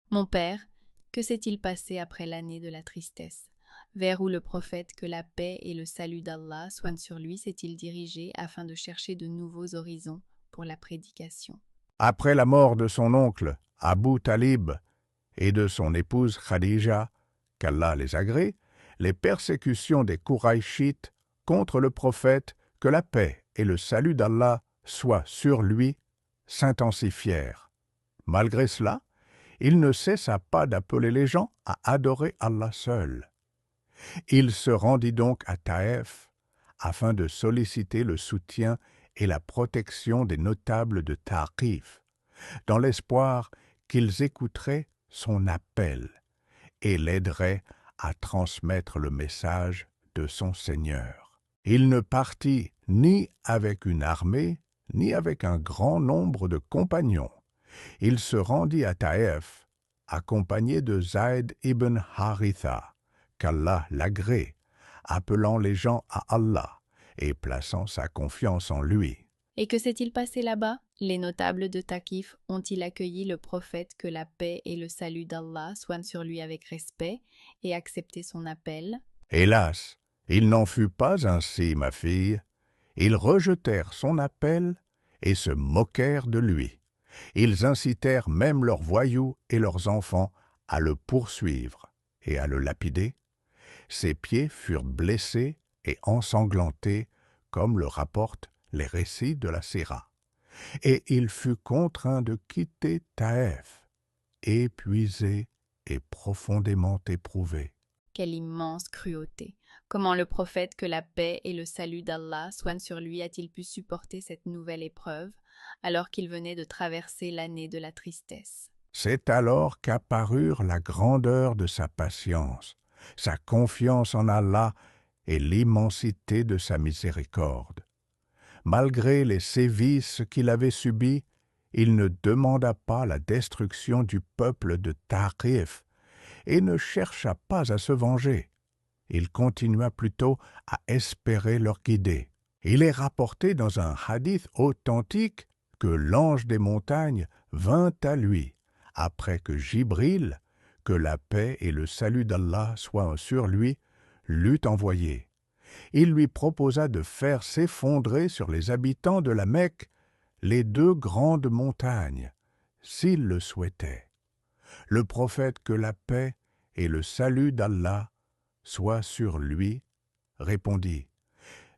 Mon père, que s'est-il passé après l'année de la tristesse? Vers où le prophète, que la paix et le salut d'Allah soient sur lui, s'est-il dirigé afin de chercher de nouveaux horizons pour la prédication? Après la mort de son oncle, Abu Talib, et de son épouse Khadija, qu'Allah les agrée, les persécutions des Kouraïchites contre le prophète, que la paix et le salut d'Allah soient sur lui, s'intensifièrent. Malgré cela, il ne cessa pas d'appeler les gens à adorer Allah seul. Il se rendit donc à Taïf afin de solliciter le soutien et la protection des notables de Taqif, dans l'espoir qu'ils écouteraient son appel et l'aideraient à transmettre le message de son Seigneur. Il ne partit ni avec une armée, ni avec un grand nombre de compagnons. Il se rendit à Taïf, accompagné de Zayd ibn Haritha, qu'Allah l'agrée, appelant les gens à Allah et plaçant sa confiance en lui. Et que s'est-il passé là-bas? Les notables de Taquif ont-ils accueilli le prophète, que la paix et le salut d'Allah soient sur lui, avec respect, et accepté son appel? Hélas, il n'en fut pas ainsi, ma fille. Ils rejetèrent son appel et se moquèrent de lui. Ils incitèrent même leurs voyous et leurs enfants à le poursuivre et à le lapider. Ses pieds furent blessés et ensanglantés, comme le rapportent les récits de la Sira. Et il fut contraint de quitter Taïf, épuisé et profondément éprouvé. Quelle immense cruauté! Comment le prophète, que la paix et le salut d'Allah soient sur lui, a-t-il pu supporter cette nouvelle épreuve, alors qu'il venait de traverser l'année de la tristesse? C'est alors qu'apparurent la grandeur de sa patience, sa confiance en Allah et l'immensité de sa miséricorde. Malgré les sévices qu'il avait subis, il ne demanda pas la destruction du peuple de Taqif et ne chercha pas à se venger. Il continua plutôt à espérer leur guider. Il est rapporté dans un hadith authentique que l'ange des montagnes vint à lui, après que Jibril, que la paix et le salut d'Allah soient sur lui, l'eut envoyé. Il lui proposa de faire s'effondrer sur les habitants de la Mecque les deux grandes montagnes, s'il le souhaitait. Le prophète, que la paix et le salut d'Allah soient sur lui, répondit: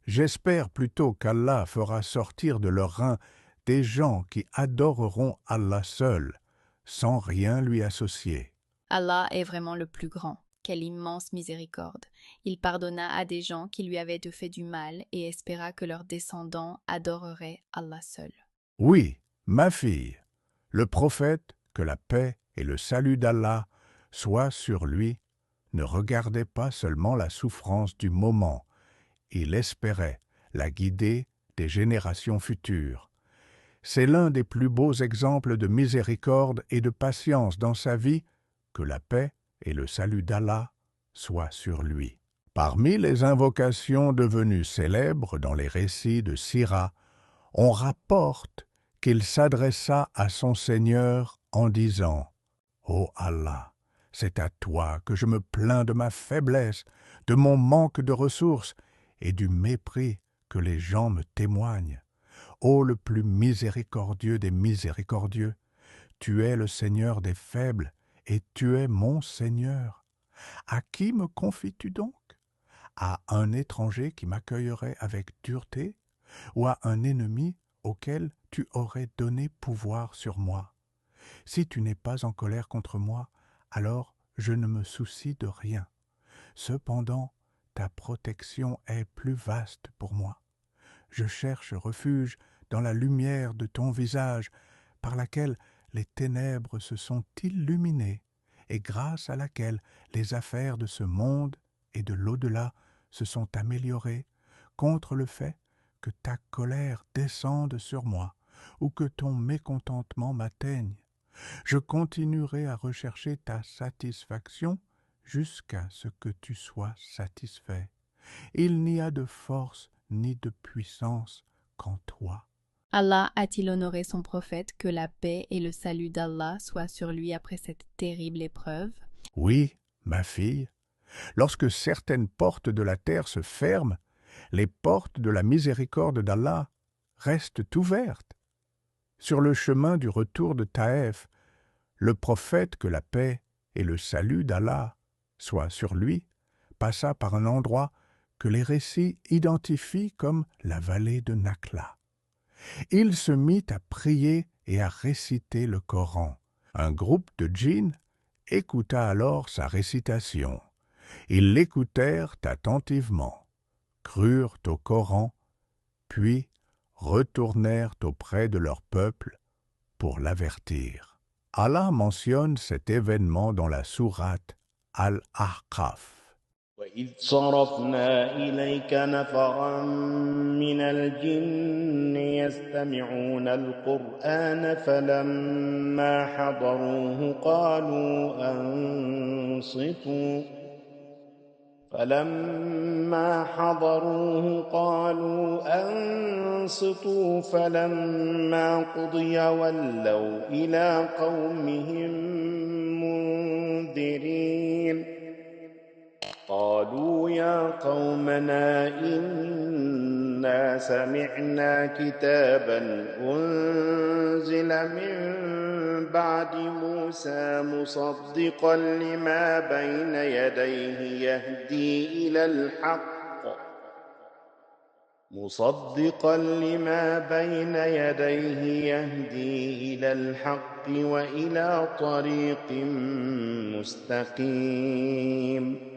J'espère plutôt qu'Allah fera sortir de leurs reins des gens qui adoreront Allah seul, sans rien lui associer. Allah est vraiment le plus grand. Quelle immense miséricorde! Il pardonna à des gens qui lui avaient fait du mal et espéra que leurs descendants adoreraient Allah seul. Oui, ma fille, le prophète, que la paix et le salut d'Allah soient sur lui, ne regardait pas seulement la souffrance du moment, il espérait la guider des générations futures. C'est l'un des plus beaux exemples de miséricorde et de patience dans sa vie, que la paix et le salut d'Allah soient sur lui. Parmi les invocations devenues célèbres dans les récits de Sira, on rapporte qu'il s'adressa à son Seigneur en disant: Ô Allah, c'est à toi que je me plains de ma faiblesse, de mon manque de ressources et du mépris que les gens me témoignent. Ô le plus miséricordieux des miséricordieux, tu es le Seigneur des faibles, et tu es mon Seigneur. À qui me confies-tu donc? À un étranger qui m'accueillerait avec dureté, ou à un ennemi auquel tu aurais donné pouvoir sur moi? Si tu n'es pas en colère contre moi, alors je ne me soucie de rien. Cependant, ta protection est plus vaste pour moi. Je cherche refuge dans la lumière de ton visage, par laquelle les ténèbres se sont illuminées, et grâce à laquelle les affaires de ce monde et de l'au-delà se sont améliorées, contre le fait que ta colère descende sur moi, ou que ton mécontentement m'atteigne. Je continuerai à rechercher ta satisfaction jusqu'à ce que tu sois satisfait. Il n'y a de force ni de puissance qu'en toi. Allah a-t-il honoré son prophète, que la paix et le salut d'Allah soient sur lui après cette terrible épreuve? Oui, ma fille, lorsque certaines portes de la terre se ferment, les portes de la miséricorde d'Allah restent ouvertes. Sur le chemin du retour de Taïf, le prophète, que la paix et le salut d'Allah soient sur lui, passa par un endroit que les récits identifient comme la vallée de Nakhla. Il se mit à prier et à réciter le Coran. Un groupe de djinns écouta alors sa récitation. Ils l'écoutèrent attentivement, crurent au Coran, puis retournèrent auprès de leur peuple pour l'avertir. Allah mentionne cet événement dans la sourate Al-Ahqaf. وإذ صرفنا إليك نفرا من الجن يستمعون القرآن فلما حضروه قالوا أنصتوا فلما قضي ولوا إلى قومهم منذرين قالوا يا قومنا إنا سمعنا كتابا أنزل من بعد موسى مصدقا لما بين يديه يهدي إلى الحق وإلى طريق مستقيم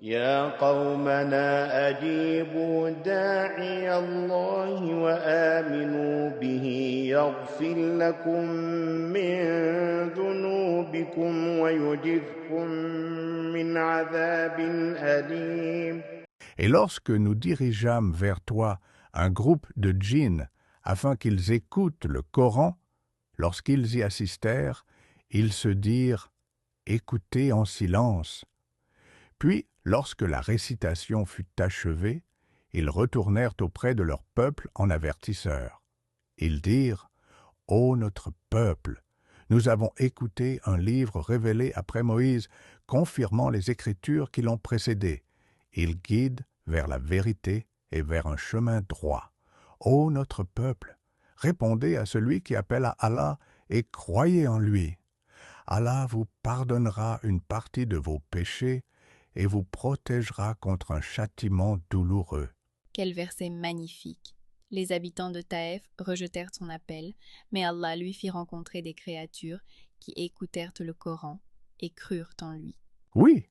يا قومنا أجيبوا داعي الله وآمنوا به يغفر لكم من ذنوبكم ويجركم من عذاب أليم. Et lorsque nous dirigeâmes vers toi un groupe de djinns afin qu'ils écoutent le Coran, lorsqu'ils y assistèrent, ils se dirent « Écoutez en silence ». Puis, lorsque la récitation fut achevée, ils retournèrent auprès de leur peuple en avertisseurs. Ils dirent « Ô notre peuple, nous avons écouté un livre révélé après Moïse, confirmant les écritures qui l'ont précédé. Il guide vers la vérité et vers un chemin droit. Ô notre peuple, répondez à celui qui appelle à Allah et croyez en lui. Allah vous pardonnera une partie de vos péchés et vous protégera contre un châtiment douloureux. » Quel verset magnifique! Les habitants de Taïf rejetèrent son appel, mais Allah lui fit rencontrer des créatures qui écoutèrent le Coran et crurent en lui. Oui,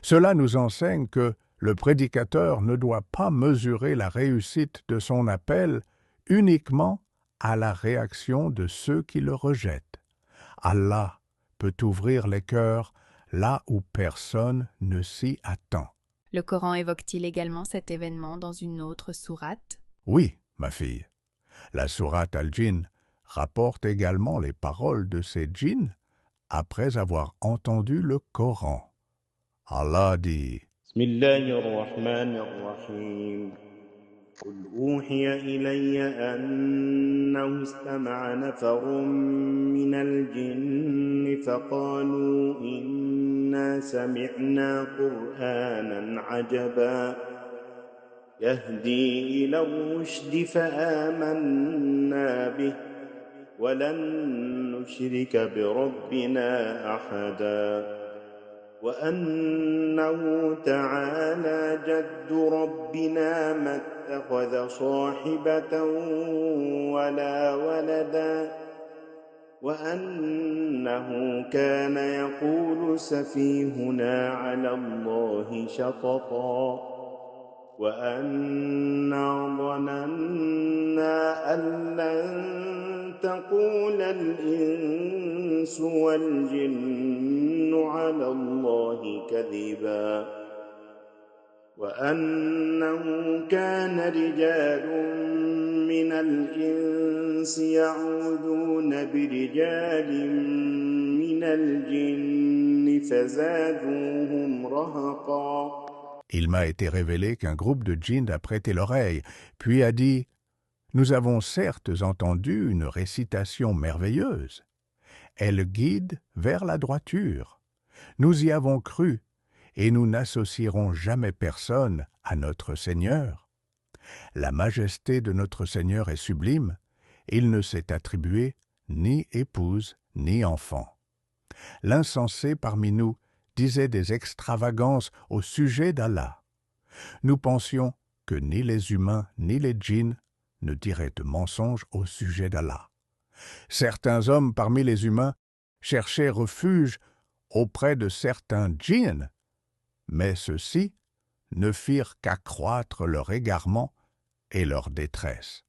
cela nous enseigne que le prédicateur ne doit pas mesurer la réussite de son appel uniquement à la réaction de ceux qui le rejettent. Allah peut ouvrir les cœurs là où personne ne s'y attend. Le Coran évoque-t-il également cet événement dans une autre sourate? Oui, ma fille. La sourate Al-Jinn rapporte également les paroles de ces djinns après avoir entendu le Coran. Allah dit بسم الله الرحمن الرحيم قل أوحي إلي أنه استمع نفر من الجن فقالوا إنا سمعنا قرآنا عجبا يهدي إلى الرشد فآمنا به ولن نشرك بربنا أحدا وأنه تعالى جد ربنا ما اتخذ صاحبة ولا ولدا وأنه كان يقول سفيهنا على الله شططا وأنا ظننا أن لن تقول الإنس والجن على الله كذبا وأنه كان رجال من الإنس يعوذون برجال من الجن فزادوهم رهقا. Il m'a été révélé qu'un groupe de djinns a prêté l'oreille, puis a dit Nous avons certes entendu une récitation merveilleuse. Elle guide vers la droiture. Nous y avons cru, et nous n'associerons jamais personne à notre Seigneur. La majesté de notre Seigneur est sublime, il ne s'est attribué ni épouse ni enfant. L'insensé parmi nous disait des extravagances au sujet d'Allah. Nous pensions que ni les humains ni les djinns ne diraient de mensonges au sujet d'Allah. Certains hommes parmi les humains cherchaient refuge auprès de certains djinns, mais ceux-ci ne firent qu'accroître leur égarement et leur détresse.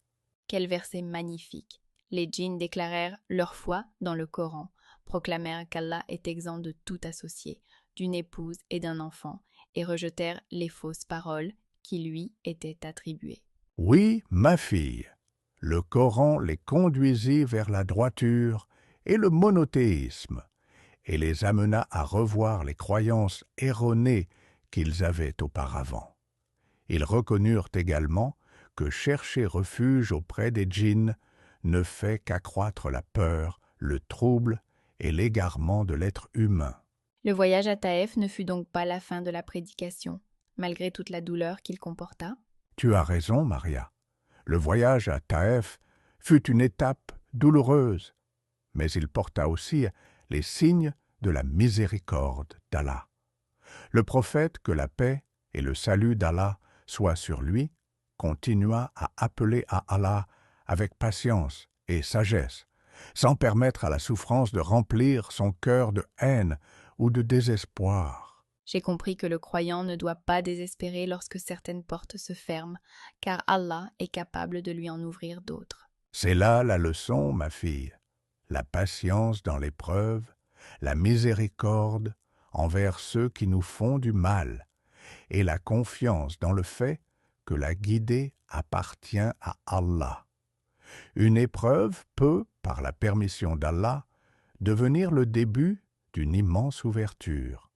Quel verset magnifique! Les djinns déclarèrent leur foi dans le Coran, proclamèrent qu'Allah est exempt de tout associé, d'une épouse et d'un enfant, et rejetèrent les fausses paroles qui lui étaient attribuées. Oui, ma fille, le Coran les conduisit vers la droiture et le monothéisme, et les amena à revoir les croyances erronées qu'ils avaient auparavant. Ils reconnurent également que chercher refuge auprès des djinns ne fait qu'accroître la peur, le trouble et l'égarement de l'être humain. Le voyage à Taïf ne fut donc pas la fin de la prédication, malgré toute la douleur qu'il comporta. Tu as raison, Maria. Le voyage à Taïf fut une étape douloureuse, mais il porta aussi les signes de la miséricorde d'Allah. Le prophète, que la paix et le salut d'Allah soient sur lui, continua à appeler à Allah avec patience et sagesse, sans permettre à la souffrance de remplir son cœur de haine ou de désespoir. J'ai compris que le croyant ne doit pas désespérer lorsque certaines portes se ferment, car Allah est capable de lui en ouvrir d'autres. C'est là la leçon, ma fille, la patience dans l'épreuve, la miséricorde envers ceux qui nous font du mal, et la confiance dans le fait que la guidée appartient à Allah. Une épreuve peut, par la permission d'Allah, devenir le début d'une immense ouverture.